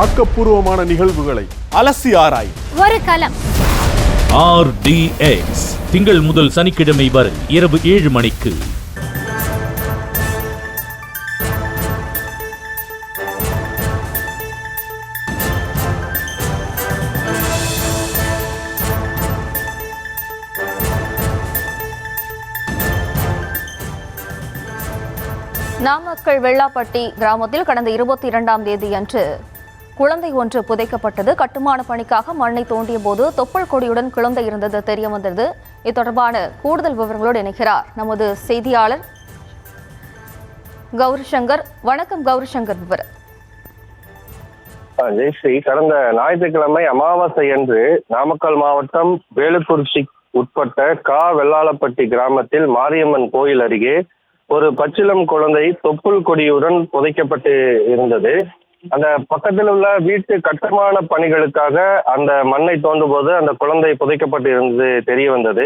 ஆக்கப்பூர்வமான நிகழ்வுகளை அலசி ஆராய் ஒரு களம். RDX திங்கள் முதல் சனிக்கிழமை வரை இரவு 7 மணிக்கு. நாமக்கல் வெள்ளாப்பட்டி கிராமத்தில் கடந்த 22ஆம் தேதியன்று குழந்தை ஒன்று புதைக்கப்பட்டது. கட்டுமான பணிக்காக மண்ணை தோண்டிய போது தொப்புள் கொடியுடன் குழந்தை இருந்தது தெரிய வந்தது. இது தொடர்பான கூடுதல் விவரங்களோடு இணைக்கிறார் நமது செய்தியாளர் கௌரிசங்கர். வணக்கம் கௌரிசங்கர். விவரம். ஜெயஸ்ரீ, கடந்த ஞாயிற்றுக்கிழமை அமாவாசை அன்று நாமக்கல் மாவட்டம் வேலுக்குறிச்சி உட்பட்ட வெள்ளாளப்பட்டி கிராமத்தில் மாரியம்மன் கோயில் அருகே ஒரு பச்சிளம் குழந்தை தொப்புள் கொடியுடன் புதைக்கப்பட்டு இருந்தது. அந்த பக்கத்தில் உள்ள வீட்டு கட்டுமான பணிகளுக்காக அந்த மண்ணை தோண்டும் போது அந்த குழந்தை புதைக்கப்பட்டு இருந்தது தெரிய வந்தது.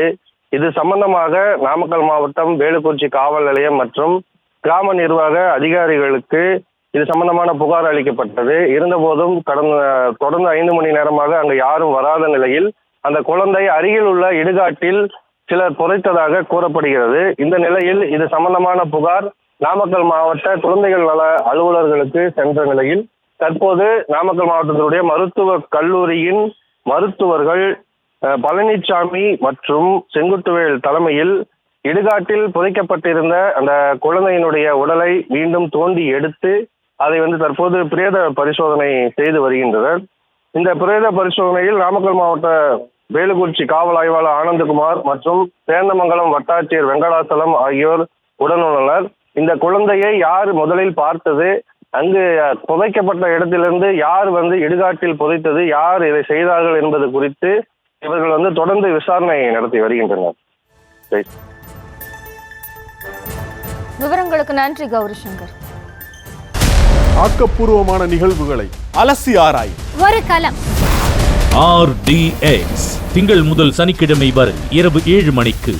இது சம்பந்தமாக நாமக்கல் மாவட்டம் வேலுக்குறிச்சி காவல் நிலையம் மற்றும் கிராம நிர்வாக அதிகாரிகளுக்கு இது சம்பந்தமான புகார் அளிக்கப்பட்டது. இருந்தபோதும் தொடர்ந்து 5 மணி நேரமாக அங்கு யாரும் வராத நிலையில் அந்த குழந்தை அருகில் உள்ள இடுகாட்டில் சிலர் புதைத்ததாக கூறப்படுகிறது. இந்த நிலையில் இது சம்பந்தமான புகார் நாமக்கல் மாவட்ட குழந்தைகள் நல அலுவலர்களுக்கு சென்ற நிலையில் தற்போது நாமக்கல் மாவட்டத்தினுடைய மருத்துவக் கல்லூரியின் மருத்துவர்கள் பழனிசாமி மற்றும் செங்குட்டுவேல் தலைமையில் இடுகாட்டில் புதைக்கப்பட்டிருந்த அந்த குழந்தையினுடைய உடலை மீண்டும் தோண்டி எடுத்து அதை தற்போது பிரேத பரிசோதனை செய்து வருகின்றனர். இந்த பிரேத பரிசோதனையில் நாமக்கல் மாவட்ட வேலுக்குறிச்சி காவல் ஆய்வாளர் ஆனந்தகுமார் மற்றும் சேந்தமங்கலம் வட்டாட்சியர் வெங்கடாசலம் ஆகியோர் உடனுள்ளனர். இந்த குழந்தையை யார் முதலில் பார்த்தது, அங்கு புதைக்கப்பட்ட இடத்திலிருந்து யார் இடுகாட்டில் புதைத்தது, யார் இதை செய்தார்கள் என்பது குறித்து இவர்கள் தொடர்ந்து விசாரணை நடத்தி வருகின்றனர். விவரங்களுக்கு நன்றி கௌரிசங்கர். ஆக்கப்பூர்வமான நிகழ்வுகளை அலசி ஆராய் ஒரு களம். RDX திங்கள் முதல் சனிக்கிழமை வரை இரவு 7 மணிக்கு.